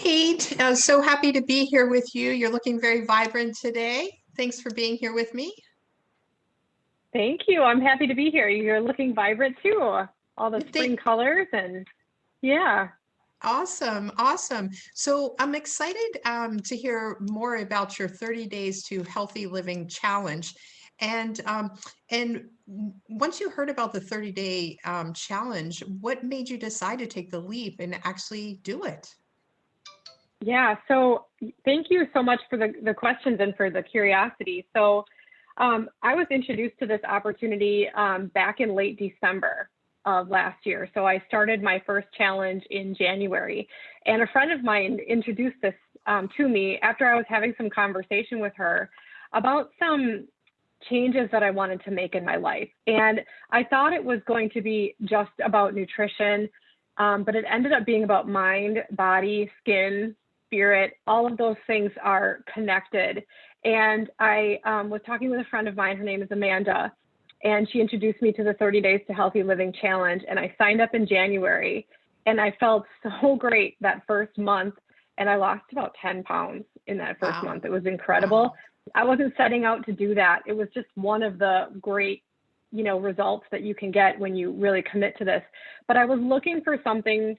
Kate. So happy to be here with you. You're looking very vibrant today. Thanks for being here with me. Thank you. I'm happy to be here. You're looking vibrant too. All the spring colors and yeah. Awesome. Awesome. So I'm excited to hear more about your 30 Days to Healthy Living Challenge. And once you heard about the 30-day challenge, what made you decide to take the leap and actually do it? Yeah, so thank you so much for the questions and for the curiosity. So I was introduced to this opportunity back in late December of last year. So I started my first challenge in January, and a friend of mine introduced this to me after I was having some conversation with her about some changes that I wanted to make in my life. And I thought it was going to be just about nutrition, but it ended up being about mind, body, skin, spirit. All of those things are connected. And I was talking with a friend of mine, her name is Amanda, and she introduced me to the 30 Days to Healthy Living Challenge. And I signed up in January, and I felt so great that first month. And I lost about 10 pounds in that first month. It was incredible. Wow. I wasn't setting out to do that. It was just one of the great, results that you can get when you really commit to this. But I was looking for something,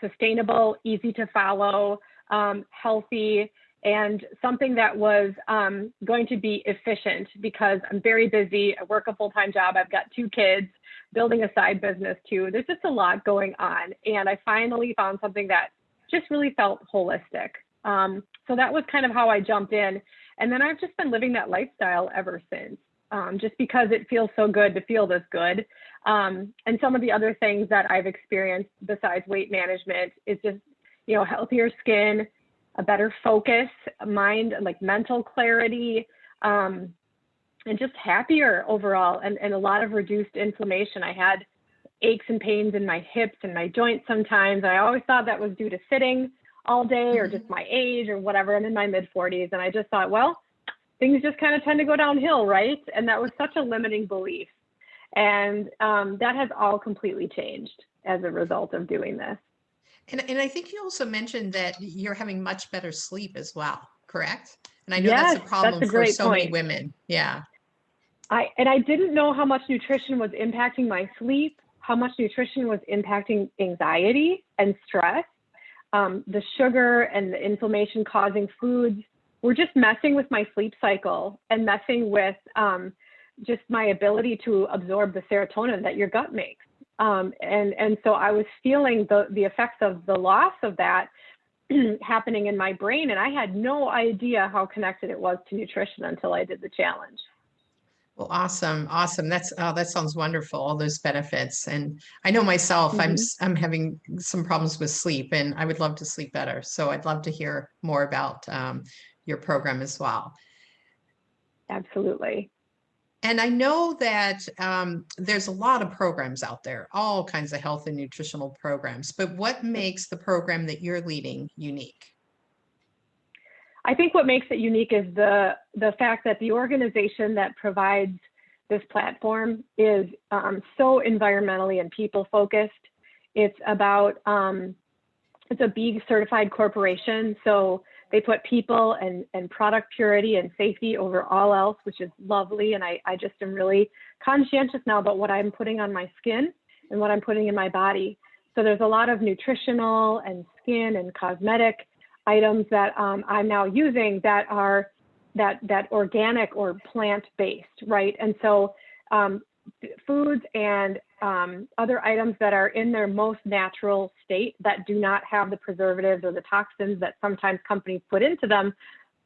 sustainable, easy to follow, healthy, and something that was going to be efficient because I'm very busy. I work a full-time job. I've got 2 kids, building a side business too. There's just a lot going on. And I finally found something that just really felt holistic. So that was kind of how I jumped in. And then I've just been living that lifestyle ever since, just because it feels so good to feel this good. And some of the other things that I've experienced besides weight management is just, healthier skin, a better focus, mind, like mental clarity, and just happier overall, and a lot of reduced inflammation. I had aches and pains in my hips and my joints sometimes. I always thought that was due to sitting all day or just my age or whatever. I'm in my mid 40s. And I just thought, well, things just kind of tend to go downhill, right? And that was such a limiting belief. And that has all completely changed as a result of doing this. And I think you also mentioned that you're having much better sleep as well, correct? And I know Yes, that's a problem that's a for great so many point. women. Yeah. I didn't know how much nutrition was impacting my sleep, how much nutrition was impacting anxiety and stress. The sugar and the inflammation causing foods were just messing with my sleep cycle and messing with just my ability to absorb the serotonin that your gut makes. And so I was feeling the effects of the loss of that happening in my brain. And I had no idea how connected it was to nutrition until I did the challenge. Well, awesome. Awesome. That sounds wonderful. All those benefits. And I know myself, I'm having some problems with sleep, and I would love to sleep better. So I'd love to hear more about your program as well. Absolutely. And I know that there's a lot of programs out there, all kinds of health and nutritional programs, but what makes the program that you're leading unique? I think what makes it unique is the fact that the organization that provides this platform is so environmentally and people focused. It's about, it's a B certified corporation. So they put people and product purity and safety over all else, which is lovely. And I just am really conscientious now about what I'm putting on my skin and what I'm putting in my body. So there's a lot of nutritional and skin and cosmetic items that I'm now using that are that organic or plant-based, right? And so foods and other items that are in their most natural state that do not have the preservatives or the toxins that sometimes companies put into them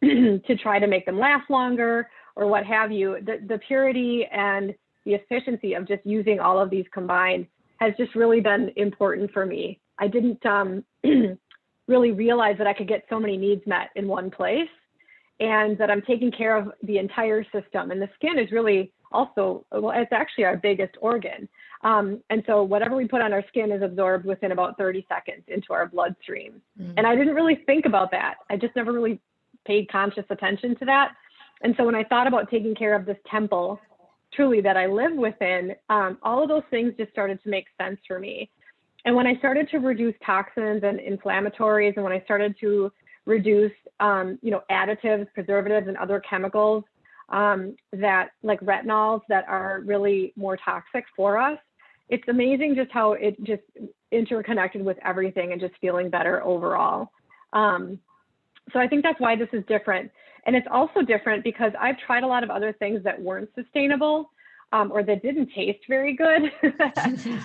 to try to make them last longer or what have you. The purity and the efficiency of just using all of these combined has just really been important for me. I didn't really realize that I could get so many needs met in one place and that I'm taking care of the entire system. And the skin is really also, well, it's actually our biggest organ. And so whatever we put on our skin is absorbed within about 30 seconds into our bloodstream. And I didn't really think about that. I just never really paid conscious attention to that. And so when I thought about taking care of this temple, truly that I live within, all of those things just started to make sense for me. And when I started to reduce toxins and inflammatories, and when I started to reduce, additives, preservatives, and other chemicals that like retinols that are really more toxic for us, it's amazing just how it just interconnected with everything and just feeling better overall. So I think that's why this is different. And it's also different because I've tried a lot of other things that weren't sustainable, or that didn't taste very good,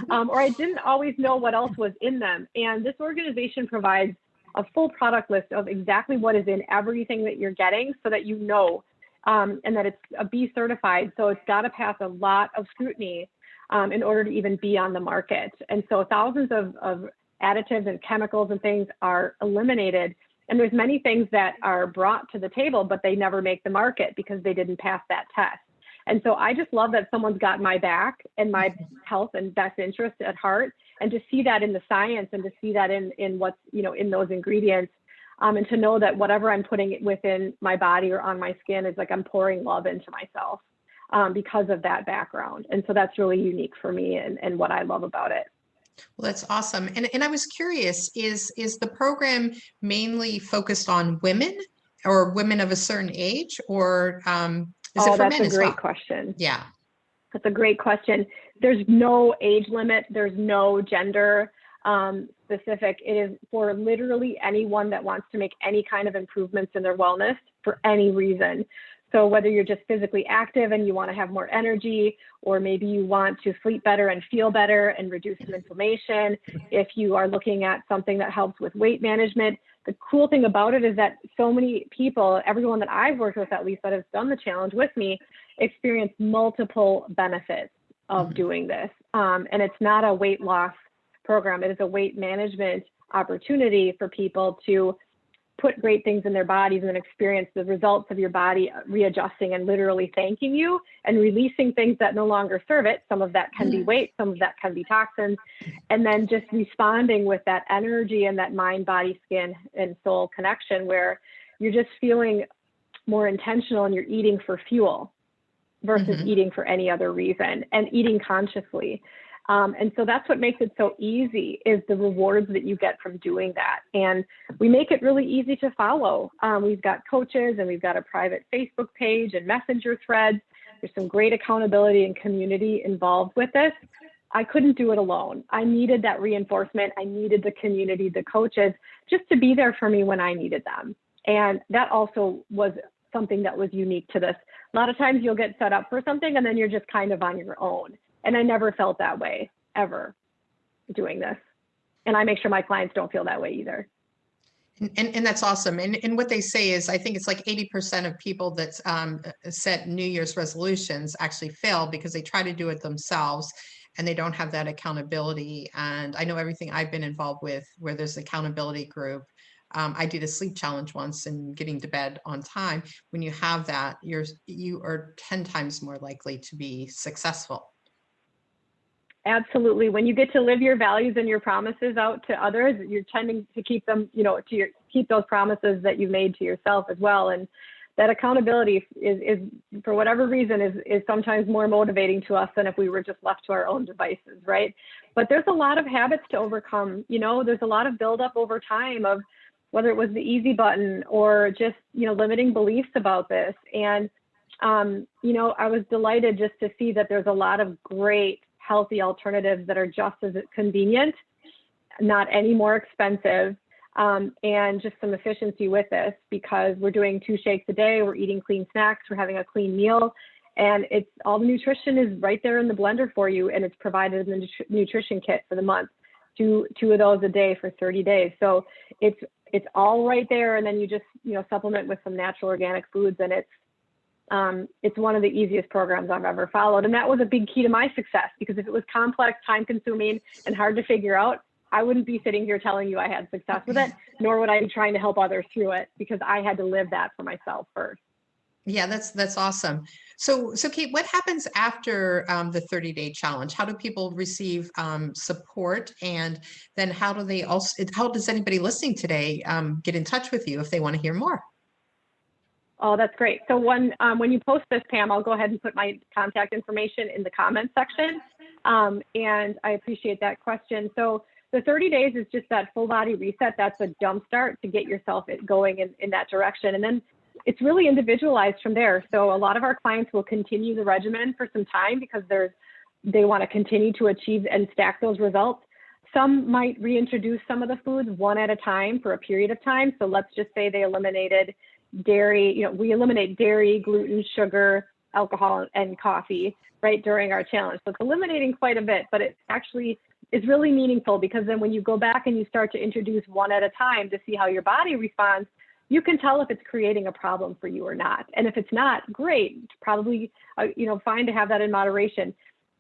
or I didn't always know what else was in them. And this organization provides a full product list of exactly what is in everything that you're getting, so that you know, and that it's a B certified. So it's got to pass a lot of scrutiny in order to even be on the market. And so thousands of additives and chemicals and things are eliminated. And there's many things that are brought to the table, but they never make the market because they didn't pass that test. And so I just love that someone's got my back and my health and best interest at heart, and to see that in the science, and to see that in what's, in those ingredients, and to know that whatever I'm putting within my body or on my skin is like I'm pouring love into myself, because of that background. And so that's really unique for me, and what I love about it. Well, that's awesome. And I was curious, is the program mainly focused on women, or women of a certain age, or is it Oh, for that's men a as well? great question. Yeah. That's a great question. There's no age limit. There's no gender specific. It is for literally anyone that wants to make any kind of improvements in their wellness for any reason. So whether you're just physically active and you want to have more energy, or maybe you want to sleep better and feel better and reduce some inflammation, if you are looking at something that helps with weight management. The cool thing about it is that so many people, everyone that I've worked with at least that has done the challenge with me, experience multiple benefits of doing this. And it's not a weight loss program. It is a weight management opportunity for people to put great things in their bodies and then experience the results of your body readjusting and literally thanking you and releasing things that no longer serve it. Some of that can be weight, some of that can be toxins, and then just responding with that energy and that mind, body, skin, and soul connection, where you're just feeling more intentional and you're eating for fuel versus eating for any other reason, and eating consciously. And so that's what makes it so easy, is the rewards that you get from doing that. And we make it really easy to follow. We've got coaches, and we've got a private Facebook page and messenger threads. There's some great accountability and community involved with this. I couldn't do it alone. I needed that reinforcement. I needed the community, the coaches, just to be there for me when I needed them. And that also was something that was unique to this. A lot of times you'll get set up for something and then you're just kind of on your own. And I never felt that way ever doing this. And I make sure my clients don't feel that way either. And that's awesome. And what they say is, I think it's like 80% of people that set New Year's resolutions actually fail because they try to do it themselves and they don't have that accountability. And I know everything I've been involved with where there's accountability group. I did a sleep challenge once and getting to bed on time. When you have that, you are 10 times more likely to be successful. Absolutely. When you get to live your values and your promises out to others, you're tending to keep them, keep those promises that you made to yourself as well. And that accountability is for whatever reason, is sometimes more motivating to us than if we were just left to our own devices, right? But there's a lot of habits to overcome. There's a lot of buildup over time of whether it was the easy button or just, limiting beliefs about this. And, I was delighted just to see that there's a lot of great healthy alternatives that are just as convenient, not any more expensive, and just some efficiency with this, because we're doing 2 shakes a day, we're eating clean snacks, we're having a clean meal, and it's all the nutrition is right there in the blender for you, and it's provided in the nutrition kit for the month, two of those a day for 30 days. So it's all right there, and then you just supplement with some natural organic foods, and it's one of the easiest programs I've ever followed. And that was a big key to my success, because if it was complex, time consuming, and hard to figure out, I wouldn't be sitting here telling you I had success with it, nor would I be trying to help others through it, because I had to live that for myself first. Yeah, that's awesome. So Kate, what happens after the 30-day challenge? How do people receive support? And then how does anybody listening today get in touch with you if they want to hear more? Oh, that's great. So when you post this, Pam, I'll go ahead and put my contact information in the comments section. And I appreciate that question. So the 30 days is just that full body reset. That's a jump start to get yourself going in that direction. And then it's really individualized from there. So a lot of our clients will continue the regimen for some time because they want to continue to achieve and stack those results. Some might reintroduce some of the foods one at a time for a period of time. So let's just say they eliminated dairy. We eliminate dairy, gluten, sugar, alcohol, and coffee, right, during our challenge. So it's eliminating quite a bit, but it actually is really meaningful, because then when you go back and you start to introduce one at a time to see how your body responds, you can tell if it's creating a problem for you or not. And if it's not, great, it's probably fine to have that in moderation.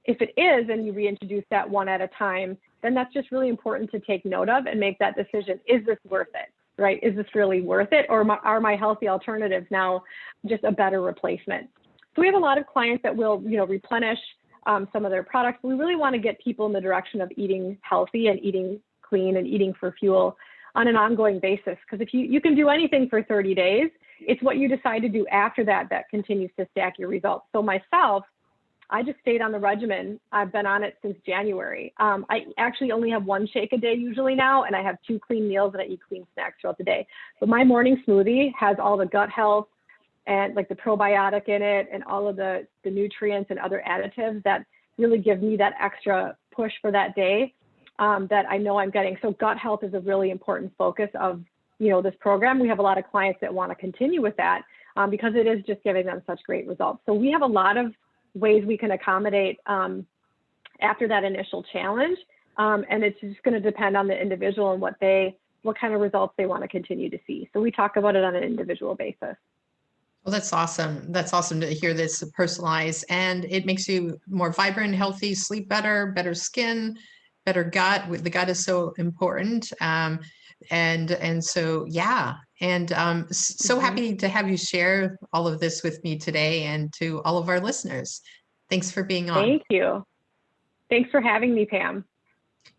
If it is, and you reintroduce that one at a time, then that's just really important to take note of and make that decision. Is this worth it, right? Is this really worth it? Or are my healthy alternatives now just a better replacement? So we have a lot of clients that will, replenish some of their products. We really want to get people in the direction of eating healthy and eating clean and eating for fuel on an ongoing basis. Because if you can do anything for 30 days, it's what you decide to do after that that continues to stack your results. So myself, I just stayed on the regimen. I've been on it since January. I actually only have one shake a day usually now, and I have 2 clean meals and I eat clean snacks throughout the day. But my morning smoothie has all the gut health and like the probiotic in it and all of the nutrients and other additives that really give me that extra push for that day that I know I'm getting. So gut health is a really important focus of, this program. We have a lot of clients that want to continue with that because it is just giving them such great results. So we have a lot of ways we can accommodate after that initial challenge. And it's just going to depend on the individual and what kind of results they want to continue to see. So we talk about it on an individual basis. Well, that's awesome. That's awesome to hear this personalized, and it makes you more vibrant, healthy, sleep better skin, better gut. The gut is so important. And so, yeah. And so happy to have you share all of this with me today and to all of our listeners. Thanks for being on. Thank you. Thanks for having me, Pam.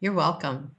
You're welcome.